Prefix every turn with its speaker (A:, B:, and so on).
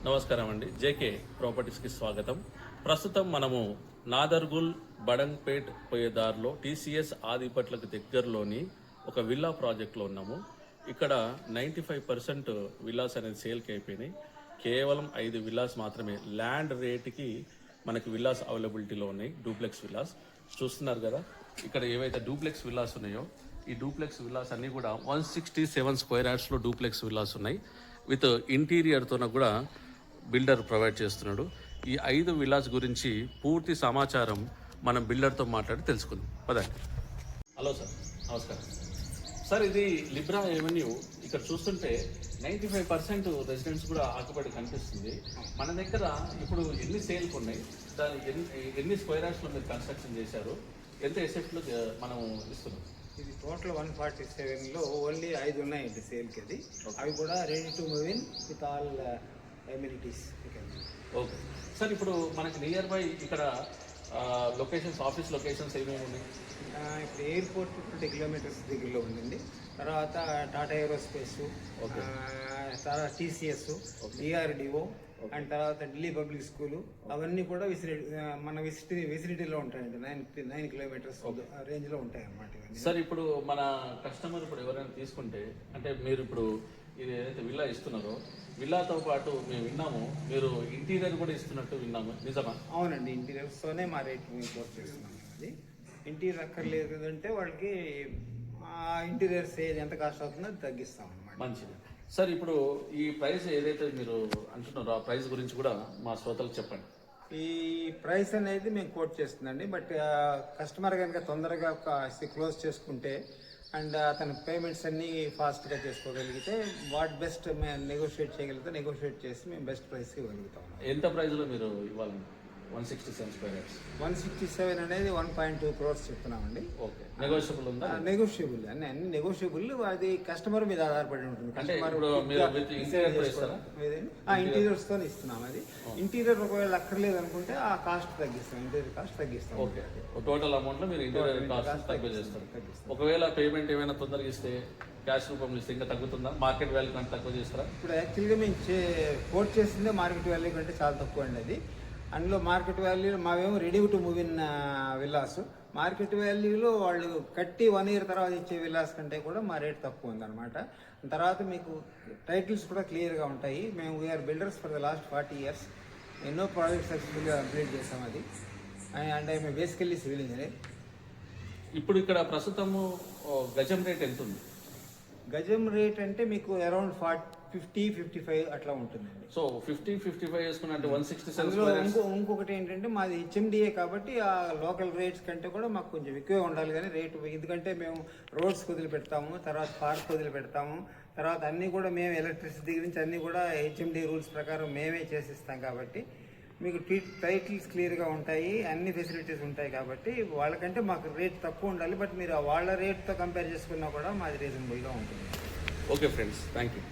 A: నమస్కారం అండి. జేకే ప్రాపర్టీస్కి స్వాగతం. ప్రస్తుతం మనము నాదర్గుల్ బడంగ్పేట్ పోయే దారిలో టీసీఎస్ ఆదిపట్లకు దగ్గరలోని ఒక విల్లా ప్రాజెక్ట్లో ఉన్నాము. ఇక్కడ 95% విల్లాస్ అనేది సేల్కి అయిపోయినాయి. కేవలం 5 విల్లాస్ మాత్రమే ల్యాండ్ రేట్కి మనకి విల్లాస్ అవైలబిలిటీలో ఉన్నాయి. డూప్లెక్స్ విల్లాస్ చూస్తున్నారు కదా. ఇక్కడ ఏవైతే డూప్లెక్స్ విల్లాస్ ఉన్నాయో ఈ డూప్లెక్స్ విల్లాస్ అన్నీ కూడా 167 స్క్వేర్ యార్డ్స్లో డూప్లెక్స్ విల్లాస్ ఉన్నాయి. విత్ ఇంటీరియర్తో కూడా బిల్డర్ ప్రొవైడ్ చేస్తున్నాడు. ఈ 5 విల్లాస్ గురించి పూర్తి సమాచారం మనం బిల్డర్తో మాట్లాడి తెలుసుకుందాం. పదండి. హలో సార్, నమస్కారం సార్. ఇది లిబ్రా ఎవెన్యూ. ఇక్కడ చూస్తుంటే 95% రెసిడెంట్స్ కూడా ఆకుపడి కనిపిస్తుంది. మన దగ్గర ఇప్పుడు ఎన్ని సేల్కి ఉన్నాయి, దాని ఎన్ని స్క్వేర్ యార్డ్స్లో మీరు కన్స్ట్రక్షన్ చేశారు, ఎంత ఎసెప్ట్లో మనం ఇస్తున్నాం?
B: ఇది టోటల్ 147లో ఓన్లీ 5 ఉన్నాయండి సేల్కి. అది అవి కూడా ready to move in with all amenities.
A: Okay sir. ఇప్పుడు మనకి నియర్ బై ఇక్కడ లొకేషన్స్, ఆఫీస్ లొకేషన్స్ ఏమేమి ఉన్నాయి?
B: ఇప్పుడు ఎయిర్పోర్ట్ 50 కిలోమీటర్స్ దగ్గరలో ఉందండి. తర్వాత టాటా ఏరోస్పేస్, తర్వాత టీసీఎస్, డిఆర్డిఓ, అండ్ తర్వాత ఢిల్లీ పబ్లిక్ స్కూలు, అవన్నీ కూడా మన విసిరిటీలో ఉంటాయండి. 9 కిలోమీటర్స్ రేంజ్లో ఉంటాయి అన్నమాట.
A: సార్ ఇప్పుడు మన కస్టమర్ ఇప్పుడు ఎవరైనా తీసుకుంటే, అంటే మీరు ఇప్పుడు ఇది ఏదైతే విల్లా ఇస్తున్నారో, విల్లాతో పాటు మేము విన్నాము మీరు ఇంటీరియర్ కూడా ఇస్తున్నట్టు విన్నాము, నిజమా?
B: అవునండి, ఇంటీరియర్స్తోనే మా రేట్ మేము కోట్ చేస్తున్నాం. అది ఇంటీరియర్ అక్కర్లేదు అంటే వాళ్ళకి ఇంటీరియర్స్ ఎంత కాస్ట్ అవుతుందో అది తగ్గిస్తాం అన్నమాట.
A: మంచిది సార్. ఇప్పుడు ఈ ప్రైస్ ఏదైతే మీరు అంటున్నారో ఆ ప్రైస్ గురించి కూడా మా శ్రోతలకు చెప్పండి.
B: ఈ ప్రైస్ అనేది మేము కోట్ చేస్తుందండి. బట్ కస్టమర్ కనుక తొందరగా క్లోజ్ చేసుకుంటే అండ్ అతని పేమెంట్స్ అన్నీ ఫాస్ట్గా చేసుకోగలిగితే వాట్ బెస్ట్ మేము నెగోషియేట్ చేయగలిగితే నెగోషియేట్ చేసి మేము బెస్ట్ ప్రైస్కి ఇవ్వగలుగుతాం.
A: ఎంత ప్రైస్లో మీరు ఇవ్వాలండి? 167 స్క్వేర్ యార్డ్స్.
B: 167 అనేది 1.2 crores చెప్తున్నామండి.
A: ఓకే, నెగోషియబుల్ ఉందా?
B: నెగోషియబుల్ అన్ని నెగోషియబుల్. అది కస్టమర్ మీద ఆధారపడి ఉంటుంది. ఇంటీరియర్స్ తో ఇస్తున్నాం. అది ఇంటీరియర్ ఒకవేళ అక్కర్లేదు అనుకుంటే ఆ కాస్ట్ తగ్గిస్తాం, ఇంటీరియర్ కాస్ట్ తగ్గిస్తాం.
A: ఓకే, టోటల్ అమౌంట్ లో మీరు ఇంటీరియర్ కాస్ట్ తక్కువ చేస్తారు. ఒకవేళ పేమెంట్ ఏమైనా తొందరగా ఇస్తే క్యాష్ రూపంలో ఇస్తే ఇంకా తగ్గుతుందా? మార్కెట్ వాల్యూ కంటే తక్కువ చేస్తారా?
B: ఇప్పుడు యాక్చువల్గా మేము కోట్ చేసిందే మార్కెట్ వాల్యూ కంటే చాలా తక్కువ అండి. అది అందులో మార్కెట్ వాల్యూ మావేమో ready to move in villas. Market వాల్యూలో వాళ్ళు కట్టి 1 year తర్వాత ఇచ్చే విల్లాస్ కంటే కూడా మా రేట్ తక్కువ ఉందన్నమాట. తర్వాత మీకు టైటిల్స్ కూడా క్లియర్గా ఉంటాయి. మేము VR builders for the last 40 years. ఎన్నో ప్రాజెక్ట్స్ సక్సెస్ఫుల్గా కంప్లీట్ చేస్తాం. అది and I basically civil engineer.
A: ఇప్పుడు ఇక్కడ ప్రస్తుతము గజం రేట్ ఎంత ఉంది?
B: గజం రేట్ అంటే మీకు అరౌండ్ 50-55 అట్లా ఉంటుందండి.
A: సో 50-55 వేసుకున్నట్టు 167.
B: ఇంకొకటి ఏంటంటే మాది హెచ్ఎండిఏ కాబట్టి ఆ లోకల్ రేట్స్ కంటే కూడా మాకు కొంచెం ఎక్కువే ఉండాలి కానీ రేటు, ఎందుకంటే మేము రోడ్స్ వదిలిపెడతాము, తర్వాత పార్క్ వదిలిపెడతాము, తర్వాత అన్నీ కూడా మేము ఎలక్ట్రిసిటీ గురించి అన్నీ కూడా హెచ్ఎండిఏ రూల్స్ ప్రకారం మేమే చేసిస్తాం. కాబట్టి మీకు టైటిల్స్ క్లియర్గా ఉంటాయి, అన్ని ఫెసిలిటీస్ ఉంటాయి. కాబట్టి వాళ్ళకంటే మాకు రేట్ తక్కువ ఉండాలి. బట్ మీరు వాళ్ళ రేట్తో కంపేర్ చేసుకున్నా కూడా మాది రీజనబుల్గా ఉంటుంది.
A: Okay friends, thank you.